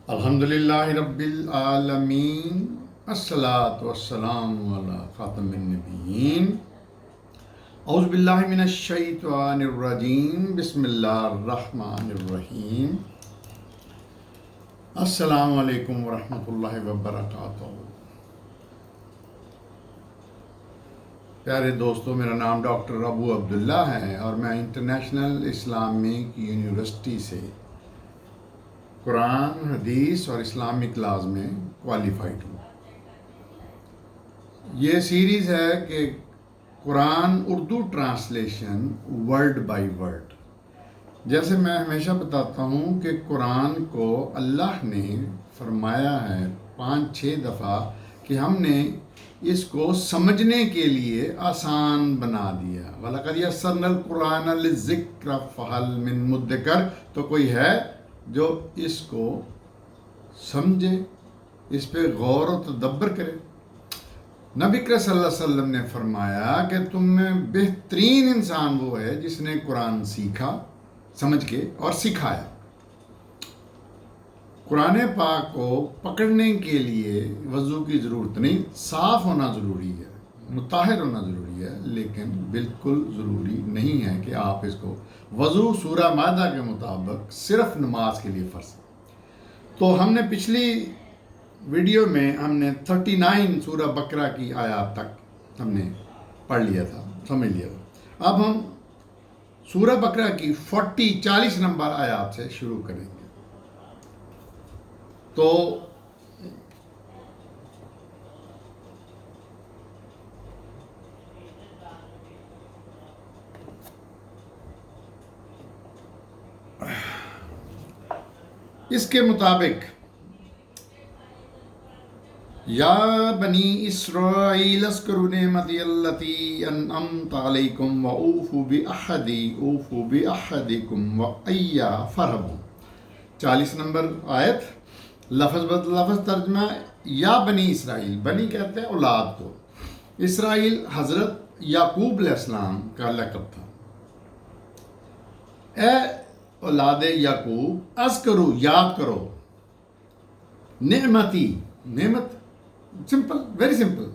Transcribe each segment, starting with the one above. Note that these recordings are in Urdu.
الحمدللہ رب العالمین، الصلاۃ والسلام علی خاتم النبیین۔ اعوذ باللہ من الشیطان الرجیم، بسم اللہ الرحمن الرحیم۔ السلام علیکم ورحمۃ اللہ وبرکاتہ۔ پیارے دوستو، میرا نام ڈاکٹر ابو عبداللہ ہے اور میں انٹرنیشنل اسلامک یونیورسٹی سے قرآن، حدیث اور اسلامک لاز میں کوالیفائڈ ہوں۔ یہ سیریز ہے کہ قرآن Urdu translation word by word. جیسے میں ہمیشہ بتاتا ہوں کہ قرآن کو اللہ نے فرمایا ہے 5-6 دفعہ کہ ہم نے اس کو سمجھنے کے لیے آسان بنا دیا۔ وَلَقَدْ يَسَّرْنَا الْقُرْآنَ لِلذِّكْرِ فَهَلْ مِن مُدَّكِرٍ، تو کوئی ہے جو اس کو سمجھے، اس پہ غور و تدبر کرے۔ نبی کریم صلی اللہ علیہ وسلم نے فرمایا کہ تم میں بہترین انسان وہ ہے جس نے قرآن سیکھا، سمجھ کے اور سکھایا۔ قرآن پاک کو پکڑنے کے لیے وضو کی ضرورت نہیں، صاف ہونا ضروری ہے، مطہر ہونا ضروری ہے، لیکن بالکل ضروری نہیں ہے کہ آپ اس کو وضو سورہ مائدہ کے مطابق صرف نماز کے لیے فرض۔ تو ہم نے پچھلی ویڈیو میں ہم نے 39 سورہ بقرہ کی آیات تک ہم نے پڑھ لیا تھا، سمجھ لیا تھا۔ اب ہم سورہ بقرہ کی 40 نمبر آیات سے شروع کریں گے۔ تو اس کے مطابق یا بنی اسرائیل اذکروا نعمتی التی انعمت علیکم واوفوا بعہدی اوفوا بعہدکم وإیّ فارہبوا۔ 40 نمبر آیت، لفظ بد لفظ ترجمہ۔ یا بنی اسرائیل، بنی کہتے ہیں اولاد کو، اسرائیل حضرت یعقوب علیہ السلام کا لقب تھا۔ اے اولاد یعقوب، اذکروا، یاد کرو، نعمتی، نعمت سمپل، ویری سمپل،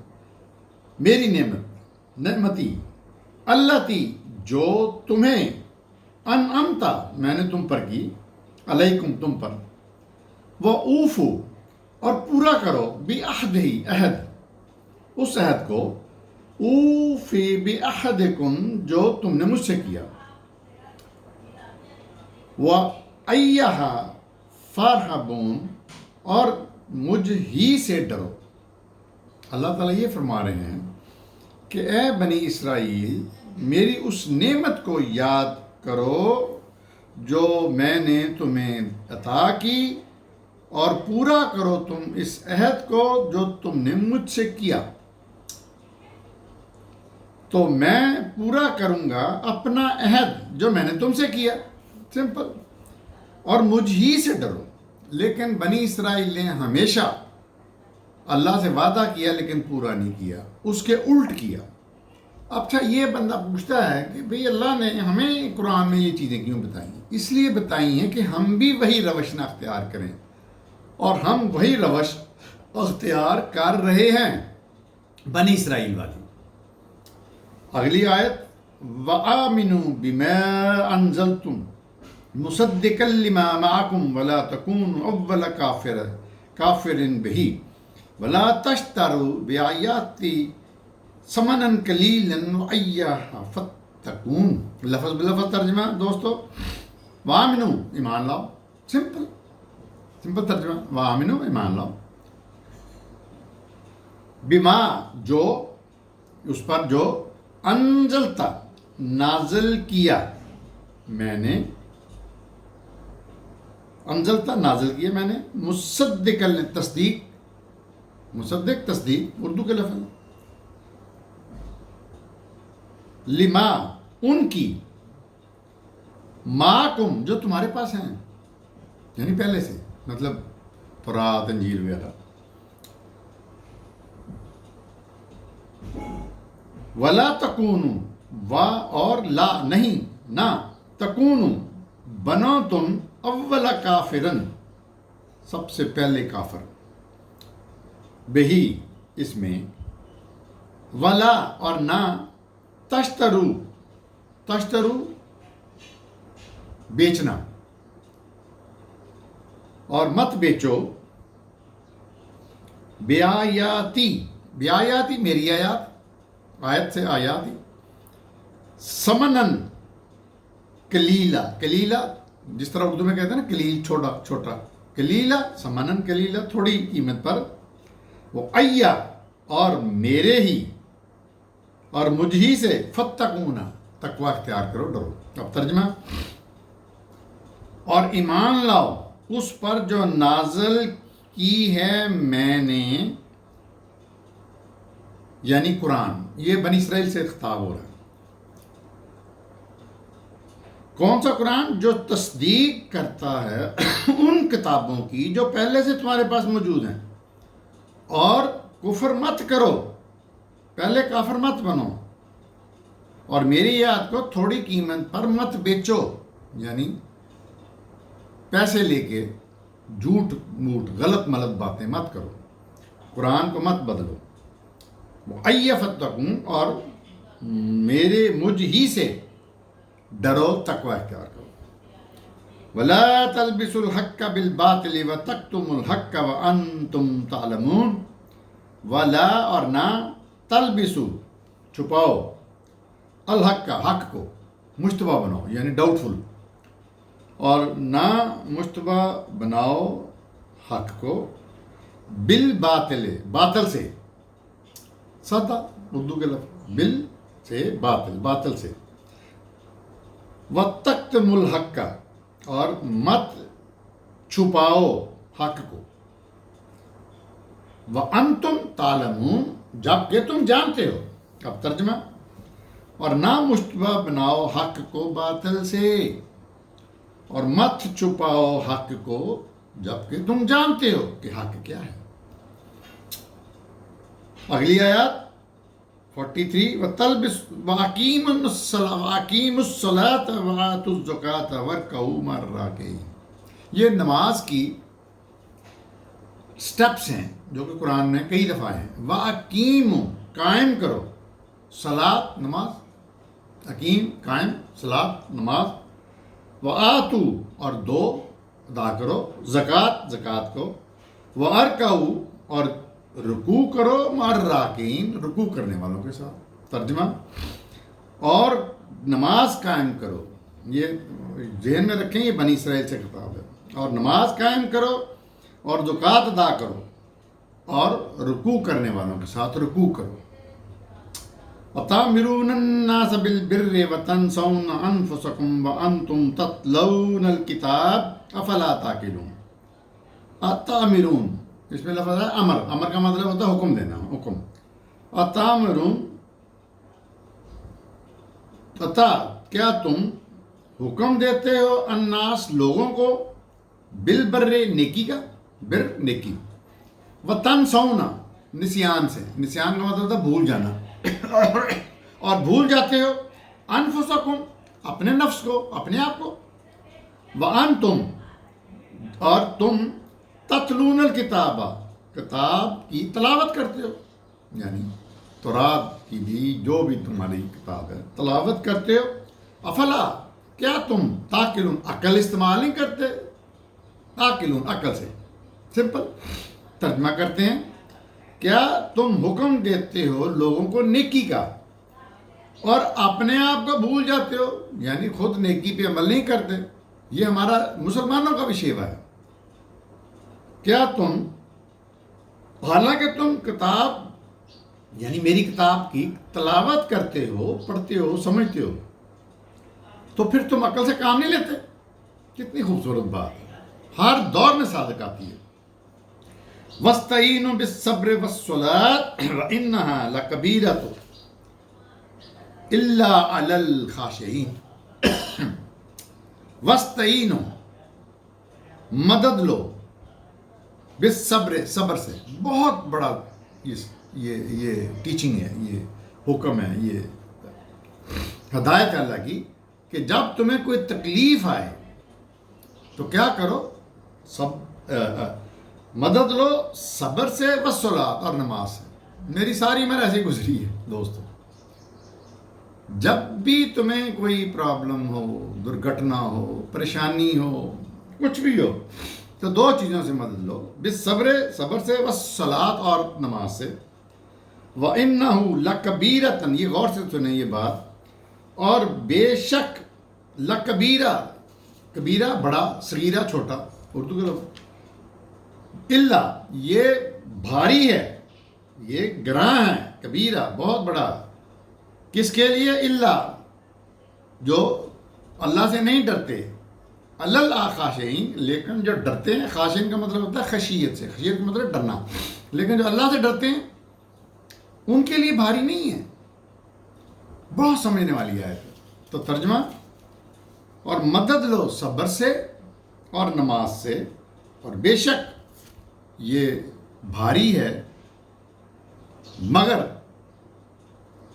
میری نعمت، نعمتی، التی، جو تمہیں، انعمتا، میں نے تم پر کی، علیکم، تم پر، وَأُوفُوا، اور پورا کرو، بعہدہ، عہد، اس عہد کو، اوفی بعہدکم، جو تم نے مجھ سے کیا، وَأَيَّ فَارْہَبُونَ، اور مجھ ہی سے ڈرو۔ اللہ تعالیٰ یہ فرما رہے ہیں کہ اے بنی اسرائیل، میری اس نعمت کو یاد کرو جو میں نے تمہیں عطا کی، اور پورا کرو تم اس عہد کو جو تم نے مجھ سے کیا۔ تو میں پورا کروں گا اپنا عہد جو میں نے تم سے کیا، سمپل، اور مجھ ہی سے ڈرو۔ لیکن بنی اسرائیل نے ہمیشہ اللہ سے وعدہ کیا لیکن پورا نہیں کیا، اس کے الٹ کیا۔ اچھا، یہ بندہ پوچھتا ہے کہ بھئی اللہ نے ہمیں قرآن میں یہ چیزیں کیوں بتائیں؟ اس لیے بتائی ہیں کہ ہم بھی وہی روش نہ اختیار کریں، اور ہم وہی روش اختیار کر رہے ہیں بنی اسرائیل والی۔ اگلی آیت، وَآمِنُوا بِمَا أَنزَلْتُمْ مُصَدِّقًا لِمَا مَعَكُمْ وَلَا تَكُونُوا أَوَّلَ كَافِرٍ بِهِ وَلَا تَشْتَرُوا بِآيَاتِي ثَمَنًا قَلِيلًا وَإِيَّايَ فَاتَّقُونِ۔ لفظ بلفظ ترجمہ دوستو، وَآمِنُوا، ایمان لاؤ، سمپل سمپل ترجمہ، وَآمِنُوا، ایمان لاؤ، بِمَا، جو، اس پر جو، انزلتا، نازل کیا، میں نے، انزلتا، نازل کیا میں نے، مصدق، تصدیق، مصدق، تصدیق، اردو کے لفظ، لما، ان کی، معکم، جو تمہارے پاس ہیں، یعنی پہلے سے، مطلب تورات، انجیل وغیرہ، ولا تکونوا، وا اور لا، نہیں، نہ، تکونوا، بنو تم اول کافرن، سب سے پہلے کافر بہی اس میں، ولا اور نہ، تشترو بیچنا، اور مت بیچو، بیایاتی میری آیت سے آیاتی، سمنن کلیلہ جس طرح اردو میں کہتے ہیں نا کلیل چھوٹا کلیلہ، سمنن کلیلہ تھوڑی قیمت پر، وہ ایا اور میرے ہی اور مجھ ہی سے، فتقون تقوی اختیار کرو، ڈرو۔ اب ترجمہ، اور ایمان لاؤ اس پر جو نازل کی ہے میں نے، یعنی قرآن، یہ بنی اسرائیل سے خطاب ہو رہا ہے۔ کون سا قرآن؟ جو تصدیق کرتا ہے ان کتابوں کی جو پہلے سے تمہارے پاس موجود ہیں، اور کفر مت کرو، پہلے کافر مت بنو، اور میری یاد کو تھوڑی قیمت پر مت بیچو، یعنی پیسے لے کے جھوٹ موٹ غلط ملت باتیں مت کرو، قرآن کو مت بدلو، فتقون اور مجھ ہی سے ڈرو، تقوی اختیار کرو۔ ولا تلبسوا الحق بالباطل وتكتموا الحق وانتم تعلمون، ولا اور نہ، تلبسوا چھپاؤ، الحق حق کو، مشتبہ بناؤ یعنی ڈاؤٹ فل، اور نہ مشتبہ بناؤ حق کو، بالباطل باطل سے، سادہ اردو کے لفظ بل سے باطل سے، وَتَكْتُمُوا الْحَقَّ اور مت چھپاؤ حق کو، وَأَنْتُمْ تَعْلَمُونَ جبکہ تم جانتے ہو۔ اب ترجمہ، اور نہ مشتبہ بناؤ حق کو باطل سے، اور مت چھپاؤ حق کو جبکہ تم جانتے ہو کہ حق کیا ہے۔ اگلی آیات 43، وَأَقِیمُوا الصَّلَاةَ وَآتُوا الزَّکَاةَ وَارْکَعُوا مَعَ الرَّاکِعِینَ، یہ نماز کی سٹیپس ہیں جو کہ قرآن میں کئی دفعہ ہیں۔ وَأَقِیمُوا قائم کرو، صلاۃ نماز، اقیم قائم، صلاۃ نماز، وَآتُوا اور دو ادا کرو، زکوٰۃ کو، وَارْکَعُوا اور رکوع کرو، مع الراکعین رکوع کرنے والوں کے ساتھ۔ ترجمہ، اور نماز قائم کرو، یہ ذہن میں رکھیں، یہ بنی اسرائیل سے خطاب ہے، اور نماز قائم کرو اور زکوٰۃ ادا کرو، اور رکوع کرنے والوں کے ساتھ رکوع کرو۔ وَتَأْمُرُونَ النَّاسَ بِالْبِرِّ وَتَنْسَوْنَ أَنفُسَكُمْ وَأَنْتُمْ تَتْلُونَ الْكِتَابَ أَفَلَا تَعْقِلُونَ۔ أَتَأْمُرُونَ اس میں لفظ ہے امر کا مطلب ہوتا ہے حکم دینا، حکم۔ أَتَأْمُرُونَ کیا تم حکم دیتے ہو، الناس لوگوں کو، بالبر نیکی کا، بر نیکی، وتنسون نسیان سے، نسیان کا مطلب ہوتا ہے بھول جانا، اور بھول جاتے ہو، انفسکم اپنے نفس کو، اپنے آپ کو، وانتم اور تم، تتلون الکتاب کتاب کی تلاوت کرتے ہو، یعنی تورات کی بھی جو بھی تمہاری کتاب ہے تلاوت کرتے ہو، افلا کیا تم تاکلون عقل استعمال نہیں کرتے، تاکلون عقل سے، سمپل ترجمہ کرتے ہیں، کیا تم حکم دیتے ہو لوگوں کو نیکی کا اور اپنے آپ کو بھول جاتے ہو، یعنی خود نیکی پہ عمل نہیں کرتے۔ یہ ہمارا مسلمانوں کا بھی شیوہ ہے۔ کیا تم، حالانکہ تم کتاب یعنی میری کتاب کی تلاوت کرتے ہو، پڑھتے ہو، سمجھتے ہو، تو پھر تم عقل سے کام نہیں لیتے؟ کتنی خوبصورت بات ہے، ہر دور میں صادق آتی ہے۔ وَاسْتَعِینُوا بِالصَّبْرِ وَالصَّلَاةِ وَإِنَّهَا لَكَبِیرَةٌ إِلَّا عَلَى الْخَاشِعِینَ۔ وَاسْتَعِینُوا مدد لو، بالصبر صبر سے، بہت بڑا یہ ٹیچنگ ہے، یہ حکم ہے، یہ ہدایت ہے اللہ کی کہ جب تمہیں کوئی تکلیف آئے تو کیا کرو، مدد لو صبر سے والصلاۃ اور نماز سے. میری ساری عمر ایسے ہی گزری ہے دوستو. جب بھی تمہیں کوئی پرابلم ہو، درگھٹنا ہو، پریشانی ہو، کچھ بھی ہو، تو دو چیزوں سے مدد لو، بالصبر، صبر سے، والصلاۃ اور نماز سے. وَإِنَّهُ لَكَبِيرَةً، یہ غور سے سنیں یہ بات، اور بے شک لکبیرہ، کبیرہ بڑا، صغیرہ چھوٹا، اردو کے لوگ، اللہ یہ بھاری ہے، یہ گراں ہے، کبیرہ بہت بڑا. کس کے لیے؟ اللہ جو اللہ سے نہیں ڈرتے، خاشعین، لیکن جو ڈرتے ہیں، خاشعین کا مطلب ہوتا ہے خشیت سے، خشیت کا مطلب ڈرنا، لیکن جو اللہ سے ڈرتے ہیں ان کے لیے بھاری نہیں ہے. بہت سمجھنے والی آیت ہے. تو ترجمہ، اور مدد لو صبر سے اور نماز سے، اور بے شک یہ بھاری ہے، مگر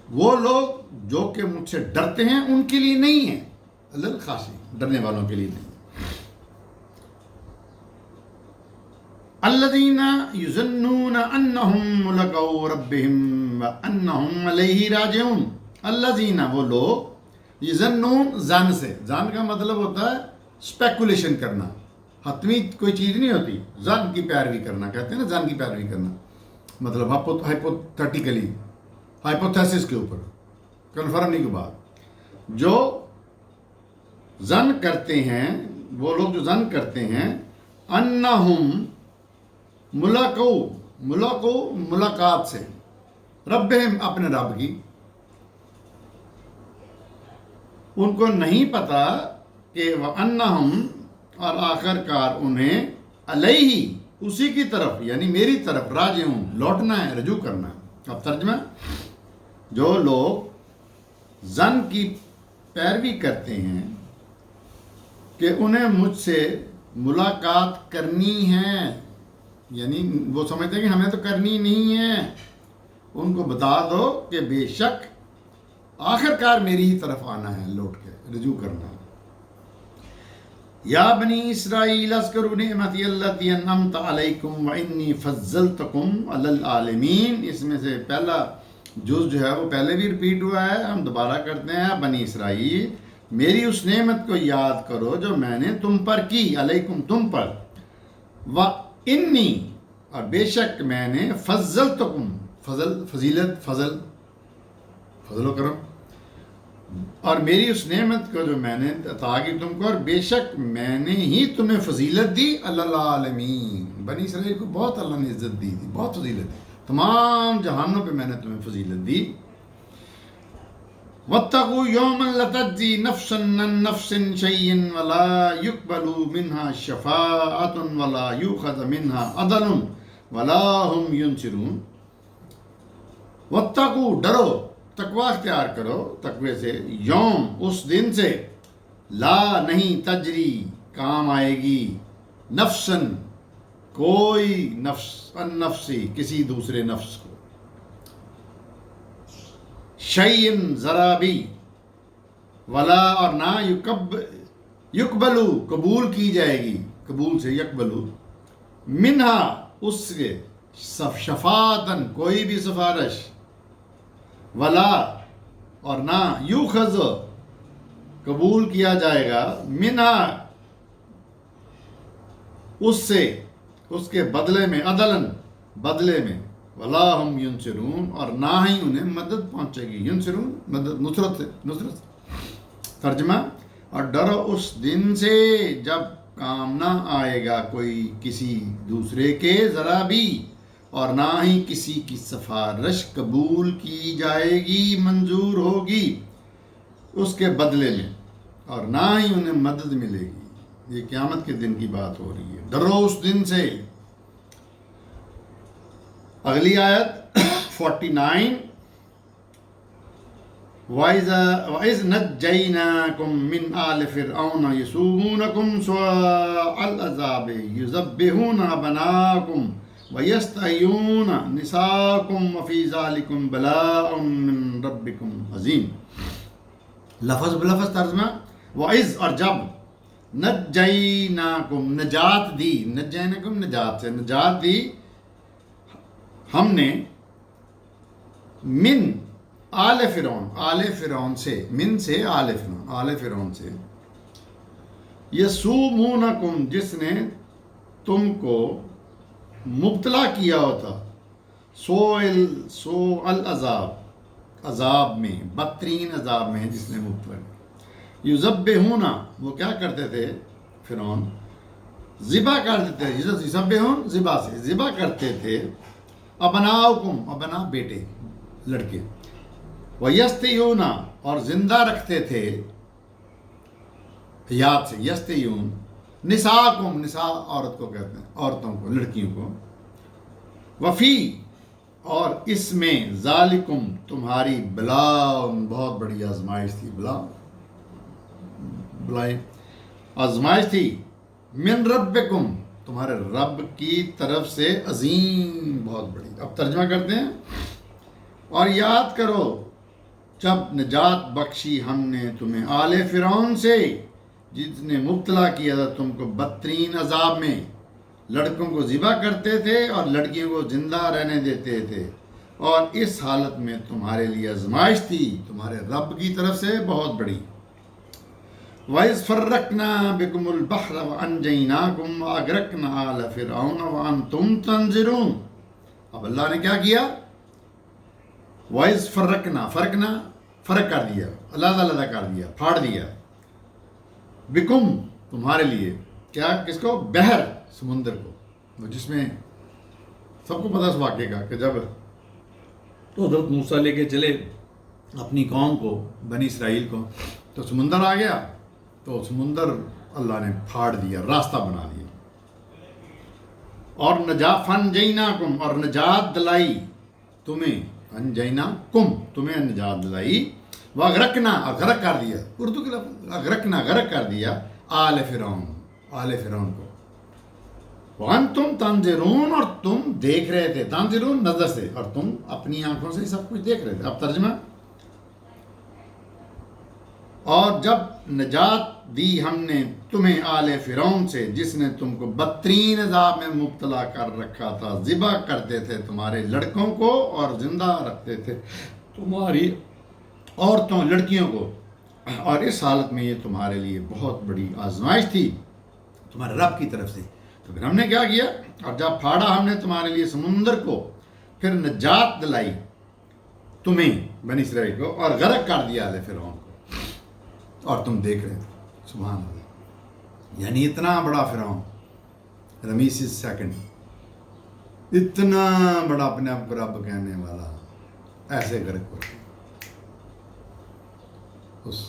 وہ لوگ جو کہ مجھ سے ڈرتے ہیں ان کے لیے نہیں ہے، الخاشعین، ڈرنے والوں کے لیے نہیں. الذین یظنون انہم ملاقو ربہم وانہم الیہ راجعون. الذین، وہ لوگ، یظنون، زن سے، زن کا مطلب ہوتا ہے اسپیکولیشن کرنا، حتمی کوئی چیز نہیں ہوتی. زن کی پیروی کرنا کہتے ہیں نا، زن کی پیروی کرنا مطلب ہائپوتھیٹیکلی، ہائپوتھیسس کے اوپر، کنفرم نہیں کے بعد. جو زن کرتے ہیں، وہ لوگ جو زن کرتے ہیں، انہم ملاقو ملاقات سے، ربہم اپنے رب کی. ان کو نہیں پتا کہ وَأَنَّهُمْ، اور آخر کار انہیں، علیہ، اسی کی طرف، یعنی میری طرف، راجعون، لوٹنا ہے، رجوع کرنا ہے. اب ترجمہ، جو لوگ زن کی پیروی کرتے ہیں کہ انہیں مجھ سے ملاقات کرنی ہے، یعنی وہ سمجھتے ہیں کہ ہمیں تو کرنی نہیں ہے، ان کو بتا دو کہ بے شک آخر کار میری ہی طرف آنا ہے، لوٹ کے رجوع کرنا ہے. یا بنی اسرائیل اذکروا نعمتی التی انعمت علیکم وانی فضلتکم علی العالمین. اس میں سے پہلا جز جو ہے وہ پہلے بھی ریپیٹ ہوا ہے، ہم دوبارہ کرتے ہیں. بنی اسرائیل، میری اس نعمت کو یاد کرو جو میں نے تم پر کی، علیکم، تم پر، وانی، اور بے شک میں نے، فضلتکم، فضل، فضیلت، فضل و کرم، اور میری اس نعمت کو جو میں نے عطا کی تم کو، اور بے شک میں نے ہی تمہیں فضیلت دی، العالمین. بنی اسرائیل کو بہت اللہ نے عزت دی تھی، بہت فضیلت دی، تمام جہانوں پہ میں نے تمہیں فضیلت دی. واتقوا یوما لتجزی نفس عن نفس شیئا ولا یقبل منها شفاعۃ ولا یؤخذ منها عدل ولا هم ینصرون. واتقوا، ڈرو، تقوی اختیار کرو، تقوی سے، یوم، اس دن سے، لا، نہیں، تجری، کام آئے گی، نفسن، کوئی نفس، ان نفسی، کسی دوسرے نفس کو، شیئن، ذرا بھی، ولا، اور نہ، یقبلو، قبول کی جائے گی، قبول سے، یقبلو، منہا، اس سے، شفاعتن، کوئی بھی سفارش، ولا، اور نہ، یوخذ، قبول کیا جائے گا، منہا، اس سے، اس کے بدلے میں، عدلن، بدلے میں، ولا ہم ینصرون، اور نہ ہی انہیں مدد پہنچے گی. ینصرون، مدد، نصرت سے، نصرت سے. ترجمہ، اور ڈرو اس دن سے جب کام نہ آئے گا کوئی کسی دوسرے کے ذرا بھی، اور نہ ہی کسی کی سفارش قبول کی جائے گی، منظور ہوگی اس کے بدلے میں، اور نہ ہی انہیں مدد ملے گی. یہ قیامت کے دن کی بات ہو رہی ہے. ڈرو اس دن سے. اگلی آیت 49، وَإِذْ نَجَّيْنَاكُمْ مِنْ آلِ فِرْعَوْنَ يَسُومُونَكُمْ سُوءَ الْعَذَابِ يُذَبِّحُونَ أَبْنَاءَكُمْ وَيَسْتَحْيُونَ نِسَاءَكُمْ وَفِي ذَلِكُمْ بَلَاءٌ مِّن رَبِّكُمْ عَظِيمٌ. لفظ بلفظ ترجمہ، وَإِذْ، اور جب، نجیناکم، نجات دی، نجیناکم نجات سے، نجات دی ہم نے، من آل فرعون، آل فرعون سے، من سے آل فرعون، آل فرعون سے، یسومونکم جس نے تم کو مبتلا کیا ہوتا، سو العذاب، عذاب میں، بدترین عذاب میں جس نے مبتلا کیا، یذبحون وہ کیا کرتے تھے فرعون، ذبح کر دیتے تھے، یذبحون ذبح سے، ذبح کرتے تھے، ابناؤکم ابنا بیٹے لڑکے، ویستحیون اور زندہ رکھتے تھے یاد سے، یستحیون، نساءکم، نساء عورت کو کہتے ہیں، عورتوں کو، لڑکیوں کو، وفی اور اس میں، ذالکم تمہاری بلا، بہت بڑی آزمائش تھی، بلائیں آزمائش تھی، من ربکم تمہارے رب کی طرف سے، عظیم بہت بڑی۔ اب ترجمہ کرتے ہیں، اور یاد کرو جب نجات بخشی ہم نے تمہیں آل فرعون سے، جس نے مبتلا کیا تھا تم کو بدترین عذاب میں، لڑکوں کو ذبح کرتے تھے اور لڑکیوں کو زندہ رہنے دیتے تھے، اور اس حالت میں تمہارے لیے آزمائش تھی تمہارے رب کی طرف سے بہت بڑی۔ وَإِذْ فَرَّقْنَا بِكُمُ الْبَحْرَ وَأَنْجَيْنَاكُمْ وَأَغْرَقْنَا آلَ فِرْعَوْنَ وَأَنْتُمْ تَنظِرُونَ۔ اب اللہ نے کیا کیا؟ وَإِذْ فَرَّقْنَا، فرقنا فرق کر دیا، علیحدہ علیحدہ کر دیا، پھاڑ دیا، بکم تمہارے لیے، کیا کس کو؟ بحر، سمندر کو، جس میں سب کو پتہ اس واقعے کا کہ جب تو حضرت موسیٰ لے کے چلے اپنی قوم کو، بنی اسرائیل کو، تو سمندر آ گیا، تو سمندر اللہ نے پھاڑ دیا، راستہ بنا دیا، اور فنجیناکم اور نجات دلائی تمہیں، انجیناکم تمہیں نجات دلائی، واغرقنا غرق کر دیا، اردو کے لفظ اغرقنا غرق کر دیا، آل فرعون، آل فرعون کو، وانتم تنظرون اور تم دیکھ رہے تھے، تنظرون نظر سے، اور تم اپنی آنکھوں سے سب کچھ دیکھ رہے تھے۔ اب ترجمہ، اور جب نجات دی ہم نے تمہیں آل فرعون سے، جس نے تم کو بدترین عذاب میں مبتلا کر رکھا تھا، ذبح کرتے تھے تمہارے لڑکوں کو اور زندہ رکھتے تھے تمہاری عورتوں، لڑکیوں کو، اور اس حالت میں یہ تمہارے لیے بہت بڑی آزمائش تھی تمہارے رب کی طرف سے۔ تو پھر ہم نے کیا کیا؟ اور جب پھاڑا ہم نے تمہارے لیے سمندر کو، پھر نجات دلائی تمہیں بنی اسرائیل کو، اور غرق کر دیا آل فرعون کو، اور تم دیکھ رہے تھے۔ سبحان اللہ، یعنی اتنا بڑا فرعون، رمیسس سیکنڈ، اتنا بڑا اپنے آپ کو رب کہنے والا، ایسے غرق ہو گیا اس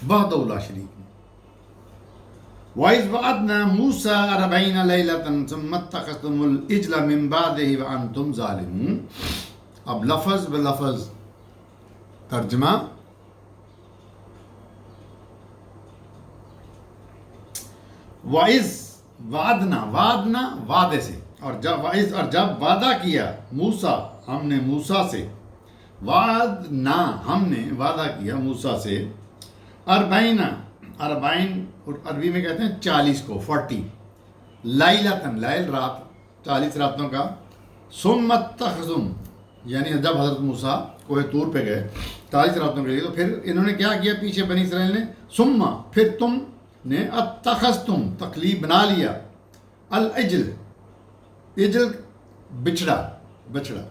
وحدہ لا شریک میں۔ وَإِذْ وَعَدْنَا مُوسَىٰ 40 لَيْلَةً ثُمَّ اتَّخَذْتُمُ الْعِجْلَ مِن بَعْدِهِ وَأَنْتُمْ ظَالِمُونَ۔ اب لفظ بلفظ ترجمہ، وَإِذْ وَعَدْنَا، وعدنا وعدے سے، اور جب وعدہ کیا موسیٰ ہم نے موسیٰ سے، وعدنا ہم نے وعدہ کیا موسیٰ سے، 40 عربی میں کہتے ہیں 40 کو، 40، لیلتن، لیل رات، 40 راتوں کا، ثم اتخذتم یعنی جب حضرت موسیٰ کوہ طور پہ گئے 40 راتوں کے لیے، تو پھر انہوں نے کیا کیا پیچھے بنی اسرائیل نے، ثم پھر تم نے اتخذتم تخلیق بنا لیا، العجل، عجل بچڑا،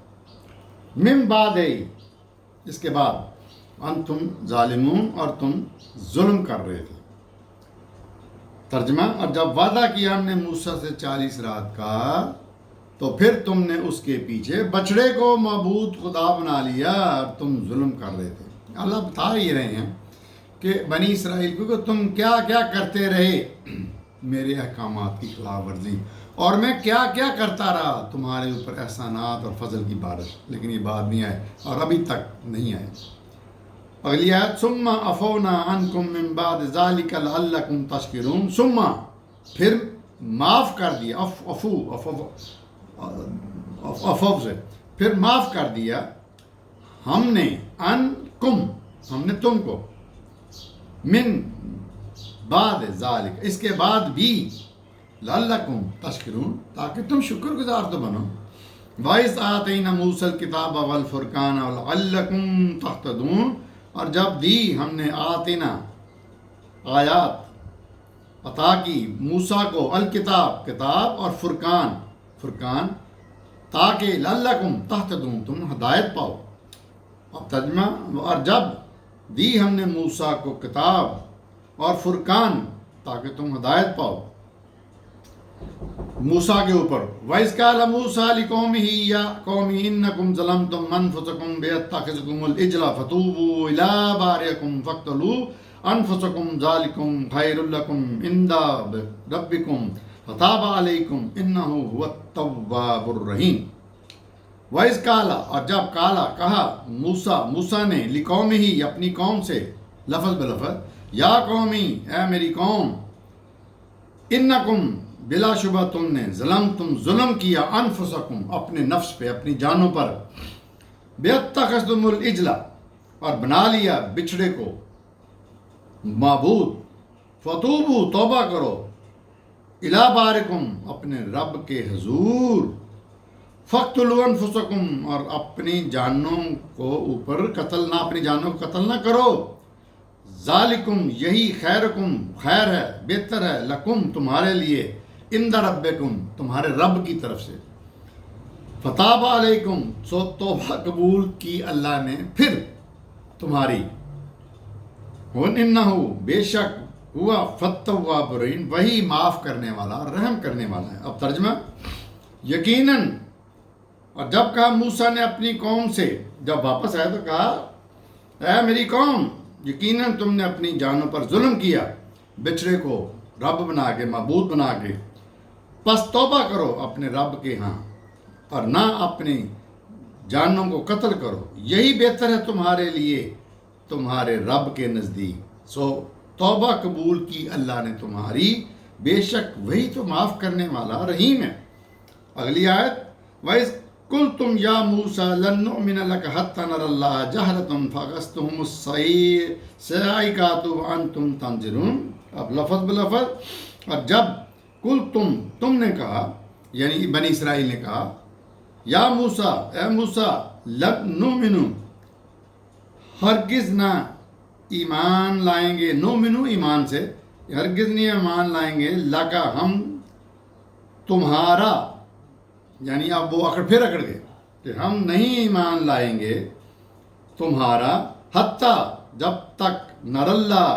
من بعد اس کے بعد، انتم ظالمون اور تم ظلم کر رہے تھے۔ ترجمہ، اور جب وعدہ کیا ہم نے موسیٰ سے 40 رات کا، تو پھر تم نے اس کے پیچھے بچڑے کو معبود خدا بنا لیا اور تم ظلم کر رہے تھے۔ اللہ بتا ہی رہے ہیں کہ بنی اسرائیل کو کہ تم کیا کیا کرتے رہے میرے احکامات کی خلاف ورزی، اور میں کیا کیا کرتا رہا تمہارے اوپر احسانات اور فضل کی بارش، لیکن یہ بات نہیں آئے اور ابھی تک نہیں آئے۔ اگلی آیت، ثم عفونا عنکم من بعد ذلک لعلکم تشکرون، ثم پھر معاف کر دیا، عفو سے پھر معاف کر دیا ہم نے، عنکم ہم نے تم کو، من بعد ذالک، اس کے بعد بھی، لعلکم تشکرون، تاکہ تم شکر گزار تو بنو۔ وَإِذْ آتَيْنَا مُوسَى الْكِتَابَ وَالْفُرْقَانَ وَلَعَلَّكُمْ تَهْتَدُونَ، اور جب دی ہم نے آتینا آیات عطا کی موسیٰ کو، الکتاب کتاب، اور فرقان، تاکہ لعلکم تہتدون تم ہدایت پاؤ۔ اب ترجمہ، اور جب دی ہم نے موسیٰ کو کتاب اور فرقان تاکہ تم ہدایت پاؤ موسیٰ کے اوپر۔ وَإِذْ قَالَ مُوسَىٰ لِقَوْمِهِ يَا قَوْمِ إِنَّكُمْ ظَلَمْتُمْ أَنفُسَكُمْ بِاتَّخَاذِكُمُ الْعِجْلَ فَتُوبُوا إِلَىٰ بَارِئِكُمْ فَاقْتُلُوا أَنفُسَكُمْ ذَٰلِكُمْ خَيْرٌ لَكُمْ عِندَ رَبِّكُمْ فَتَابَ عَلَيْكُمْ إِنَّهُ هُوَ التَّوَّابُ الرَّحِيمُ۔ وَإِذْ قَالَ، اور جب کہا موسیٰ نے، لِقَوْمِهِ اپنی قوم سے، لفظ بلفظ، یا قومی، اے میری قوم، انکم بلا شبہ تم نے، ظلم کیا، انفسکم اپنے نفس پہ، اپنی جانوں پر، بیتخذتم العجل اور بنا لیا بچھڑے کو معبود، فتوبو توبہ کرو، الی بارکم اپنے رب کے حضور، فقتلوا انفسکم اور اپنی جانوں کو اوپر قتل نہ، اپنی جانوں کو قتل نہ کرو، ذالکم یہی، خیرکم خیر ہے، بہتر ہے، لکم تمہارے لیے، عند ربکم تمہارے رب کی طرف سے، فتاب علیکم سو توبہ قبول کی اللہ نے پھر تمہاری، وَإِنَّهُ بے شک ہوا فَالتَّوَّابُ الرَّحِيمُ وہی معاف کرنے والا، رحم کرنے والا ہے۔ اب ترجمہ، یقیناً، اور جب کہا موسیٰ نے اپنی قوم سے، جب واپس آیا تو کہا، اے میری قوم، یقیناً تم نے اپنی جانوں پر ظلم کیا، بچڑے کو رب بنا کے، معبود بنا کے، پس توبہ کرو اپنے رب کے ہاں اور نہ اپنی جانوں کو قتل کرو، یہی بہتر ہے تمہارے لیے تمہارے رب کے نزدیک، سو توبہ قبول کی اللہ نے تمہاری، بے شک وہی تو معاف کرنے والا رحیم ہے۔ اگلی آیت، وَإِذْ قُلْتُمْ يَا مُوسَىٰ لَن نُّؤْمِنَ لَكَ حَتَّىٰ نَرَى اللَّهَ جَهْرَةً فَأَخَذْتُكُمُ الصَّاعِقَةُ وَأَنْتُمْ تَنظِرُونَ۔ اب لفظ بلفظ، اور جب تم نے کہا، یعنی بنی اسرائیل نے کہا، یا موسیٰ، اے موسیٰ، لن نؤمن ہرگز نہ ایمان لائیں گے، نؤمن ایمان سے، ہرگز نہیں ایمان لائیں گے، لکا ہم تمہارا، یعنی اب وہ پھر اکڑ گئے کہ ہم نہیں ایمان لائیں گے تمہارا، حتیٰ جب تک نر اللہ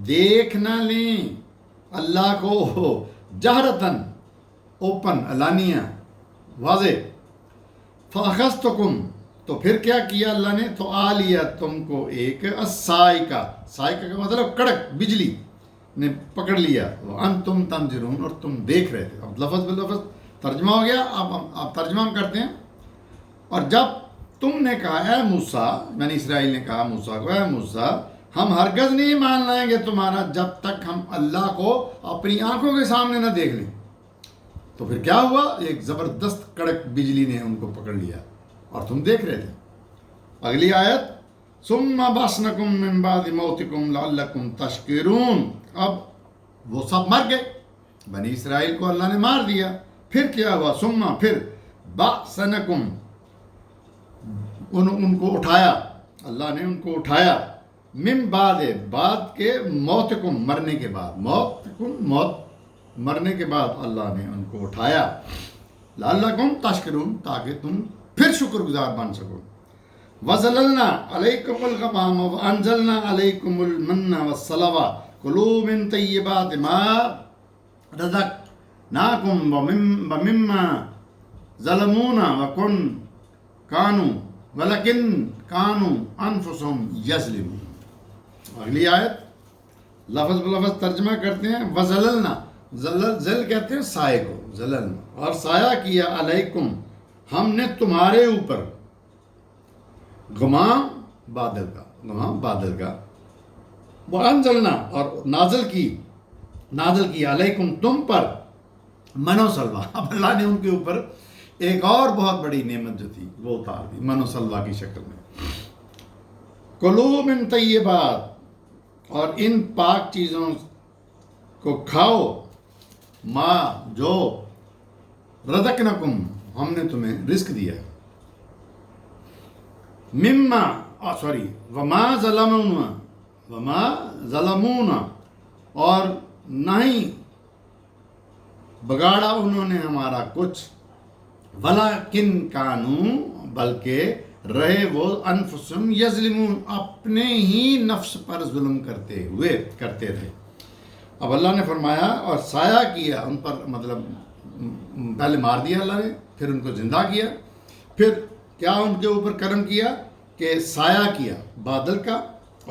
دیکھ نہ لیں اللہ کو، جہرتاً اوپن، علانیہ، واضح، فَأَخَذْتُكُمْ تو پھر کیا کیا اللہ نے، تو آ لیا تم کو ایک الصاعقہ، صاعقہ کا مطلب کڑک، بجلی نے پکڑ لیا، وَأَنْتُمْ تَنظِرُونَ اور تم دیکھ رہے تھے۔ اب لفظ بلفظ ترجمہ ہو گیا، اب ترجمہ ہم کرتے ہیں۔ اور جب تم نے کہا، اے موسیٰ، بنی اسرائیل نے کہا موسیٰ کو، اے موسیٰ، ہم ہرگز نہیں مان لائیں گے تمہارا جب تک ہم اللہ کو اپنی آنکھوں کے سامنے نہ دیکھ لیں۔ تو پھر کیا ہوا، ایک زبردست کڑک بجلی نے ان کو پکڑ لیا اور تم دیکھ رہے تھے۔ اگلی آیت، ثُمَّ بَعَثْنَاكُم مِّن بَعْدِ مَوْتِكُمْ لَعَلَّكُمْ تَشْكُرُونَ۔ اب وہ سب مر گئے، بنی اسرائیل کو اللہ نے مار دیا، پھر کیا ہوا، ثُمَّ پھر بَعَثْنَاكُم ان کو اٹھایا، اللہ نے ان کو اٹھایا، من بعد کے، موتکم مرنے کے بعد، موت مرنے کے بعد اللہ نے ان کو اٹھایا، لعلکم تشکرون تاکہ تم پھر شکر گزار بن سکو۔ وَظَلَلْنَا عَلَيْكُمُ الْغَمَامَ وَأَنزَلْنَا عَلَيْكُمُ الْمَنَّ وَالسَّلْوَىٰ كُلُوا مِن طَيِّبَاتِ مَا رَزَقْنَاكُمْ وَمِمَّا ظَلَمُونَا وَلَكِن كَانُوا أَنفُسَهُمْ يَظْلِمُونَ۔ اگلی آیت لفظ بلفظ ترجمہ کرتے ہیں، وَظَلَلْنَا، ذل کہتے ہیں سائے کو، ظللنا، اور سایہ کیا، علیکم ہم نے تمہارے اوپر، غمام بادل کا، وَأَنزَلْنَا اور نازل کی، علیکم تم پر، من و سلوہ۔ اب اللہ نے ان کے اوپر ایک اور بہت بڑی نعمت جو تھی وہ اتار دی، من و سلوہ کی شکل میں۔ کلوا من طیبات، اور ان پاک چیزوں کو کھاؤ، ماں جو رزقنکم ہم نے تمہیں رزق دیا، مما وما ظلمونا اور نہیں بگاڑا انہوں نے ہمارا کچھ، ولیکن کانوا بلکہ رہے وہ انفسہم یظلمون اپنے ہی نفس پر ظلم کرتے تھے۔ اب اللہ نے فرمایا اور سایہ کیا ان پر، مطلب پہلے مار دیا اللہ نے، پھر ان کو زندہ کیا، پھر کیا ان کے اوپر کرم کیا کہ سایہ کیا بادل کا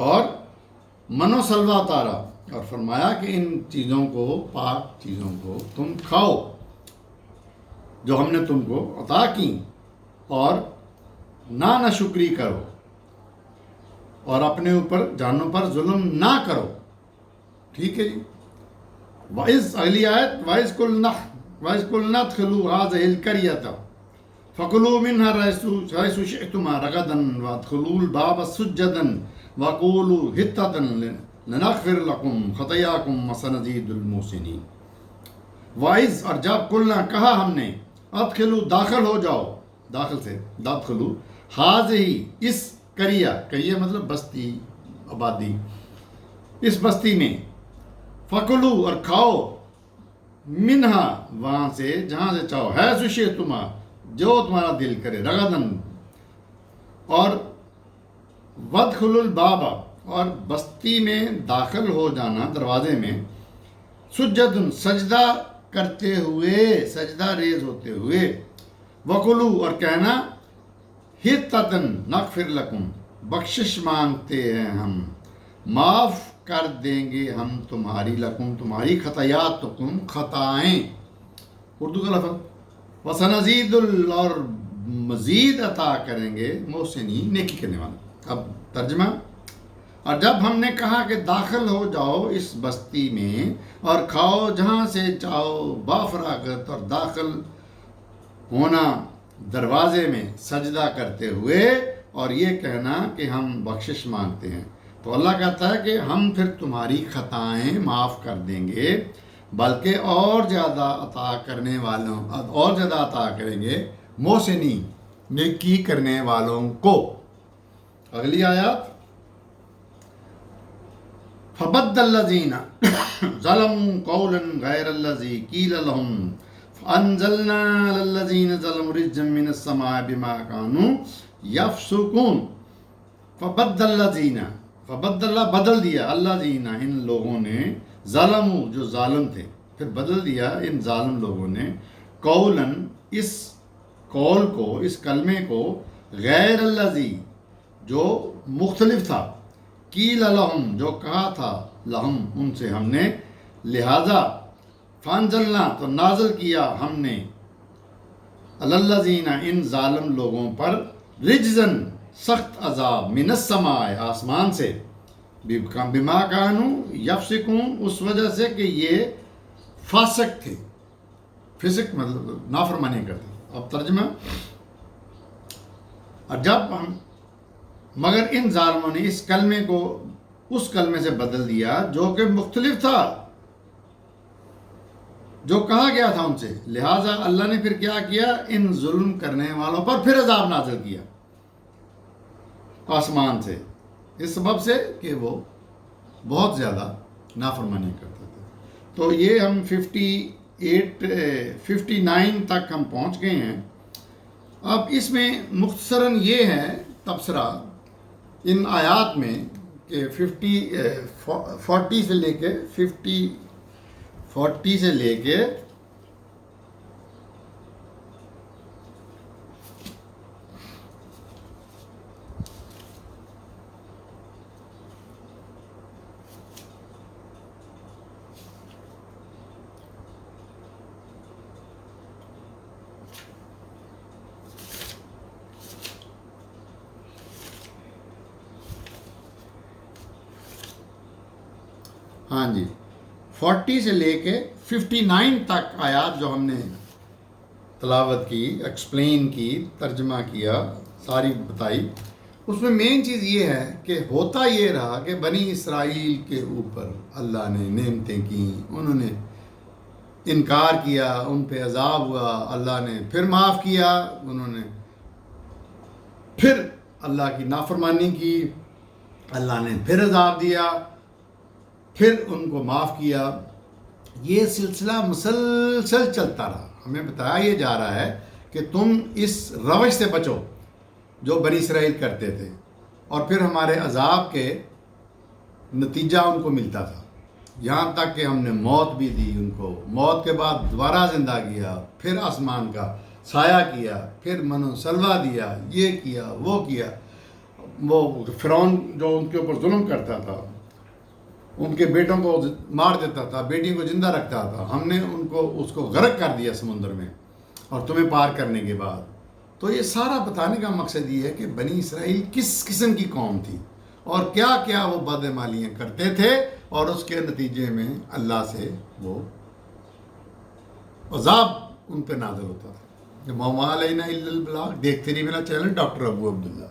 اور من و سلوہ اتارا، اور فرمایا کہ ان چیزوں کو، پاک چیزوں کو تم کھاؤ جو ہم نے تم کو عطا کی، اور ناشکری کرو اور اپنے اوپر جانوں پر ظلم نہ کرو۔ ٹھیک ہے جی۔ وَإِذْ اگلی آیت، وَإِذْ قُلْنَا ادْخُلُوا هَٰذِهِ الْقَرْيَةَ فَكُلُوا مِنْهَا حَيْثُ شِئْتُمْ رَغَدًا وَادْخُلُوا الْبَابَ سُجَّدًا وَقُولُوا حِطَّةٌ لَنَغْفِرْ لَكُمْ خَطَايَاكُمْ وَسَنَزِيدُ الْمُحْسِنِينَ۔ وَإِذْ اور جب قلنا کہا ہم نے، ادخلوا داخل ہو جاؤ، داخل سے داخلوا، هَٰذِهِ اس قریہ مطلب بستی، آبادی، اس بستی میں، فَكُلُوا اور کھاؤ، منہا وہاں سے جہاں سے چاہو، حیث شئتم جو تمہارا دل کرے، رغدن اور وادخلوا الباب اور بستی میں داخل ہو جانا، دروازے میں، سجدن سجدہ کرتے ہوئے، سجدہ ریز ہوتے ہوئے، وَقُلُوا اور کہنا، حِطَّةً نَغْفِرْ لَكُمْ بخشش مانگتے ہیں ہم، معاف کر دیں گے ہم تمہاری، لکم تمہاری، خطایاتکم خطائیں، اردو کا لفظ، وسنزید اور مزید عطا کریں گے محسنین نیکی کرنے والے۔ اب ترجمہ، اور جب ہم نے کہا کہ داخل ہو جاؤ اس بستی میں اور کھاؤ جہاں سے چاہو بافراغت، اور داخل ہونا دروازے میں سجدہ کرتے ہوئے اور یہ کہنا کہ ہم بخشش مانگتے ہیں، تو اللہ کہتا ہے کہ ہم پھر تمہاری خطائیں معاف کر دیں گے، بلکہ اور زیادہ عطا کرنے والوں، اور زیادہ عطا کریں گے محسنین نیکی کرنے والوں کو۔ اگلی آیات، فَبَدَّلَ الَّذِينَ ظَلَمُوا قَوْلًا غَيْرَ الَّذِي قِيلَ لَهُمْ فَأَنزَلْنَا عَلَى الَّذِينَ ظَلَمُوا رِجْزًا مِّنَ السَّمَاءِ بِمَا كَانُوا يَفْسُقُونَ۔ فبدل بدل دیا الذین ان لوگوں نے، ظلموا جو ظالم تھے، پھر بدل دیا ان ظالم لوگوں نے، قولاً اس قول کو، اس کلمے کو، غیر الذی جو مختلف تھا، قیل لہم جو کہا تھا، لہم ان سے ہم نے، لہذا فانزلنا تو نازل کیا ہم نے، الذین ان ظالم لوگوں پر، رجزن سخت عذاب، من السماء آسمان سے، بما کانوا یفسقون اس وجہ سے کہ یہ فاسق تھے، فسق مطلب نافرمانی کرتے۔ اب ترجمہ، اور جب ہم، مگر ان ظالموں نے اس کلمے کو اس کلمے سے بدل دیا جو کہ مختلف تھا، جو کہا گیا تھا ان سے، لہٰذا اللہ نے پھر کیا کیا، ان ظلم کرنے والوں پر پھر عذاب نازل کیا آسمان سے، اس سبب سے کہ وہ بہت زیادہ نافرمانی کرتے تھے۔ تو یہ ہم 59 تک ہم پہنچ گئے ہیں۔ اب اس میں مختصراً یہ ہے تبصرہ ان آیات میں کہ 40 سے لے کے 40 سے لے کے ہاں جی 40 سے لے کے 59 تک آیات جو ہم نے تلاوت کی، ایکسپلین کی، ترجمہ کیا، ساری بتائی، اس میں مین چیز یہ ہے کہ ہوتا یہ رہا کہ بنی اسرائیل کے اوپر اللہ نے نعمتیں کی، انہوں نے انکار کیا، ان پہ عذاب ہوا، اللہ نے پھر معاف کیا، انہوں نے پھر اللہ کی نافرمانی کی، اللہ نے پھر عذاب دیا، پھر ان کو معاف کیا۔ یہ سلسلہ مسلسل چلتا رہا۔ ہمیں بتایا یہ جا رہا ہے کہ تم اس روش سے بچو جو بنی اسرائیل کرتے تھے، اور پھر ہمارے عذاب کے نتیجہ ان کو ملتا تھا، یہاں تک کہ ہم نے موت بھی دی ان کو، موت کے بعد دوبارہ زندہ کیا، پھر آسمان کا سایہ کیا، پھر من و سلوہ دیا، یہ کیا وہ کیا۔ وہ فرعون جو ان کے اوپر ظلم کرتا تھا، ان کے بیٹوں کو مار دیتا تھا، بیٹی کو زندہ رکھتا تھا، ہم نے اس کو غرق کر دیا سمندر میں، اور تمہیں پار کرنے کے بعد۔ تو یہ سارا بتانے کا مقصد یہ ہے کہ بنی اسرائیل کس قسم کی قوم تھی، اور کیا کیا وہ بدعمالیاں کرتے تھے، اور اس کے نتیجے میں اللہ سے وہ عذاب ان پہ نازل ہوتا تھا۔ وَمَا عَلَيْنَا إِلَّا الْبَلَاغُ۔ دیکھتے رہیے میرا چینل ڈاکٹر ابو عبداللہ۔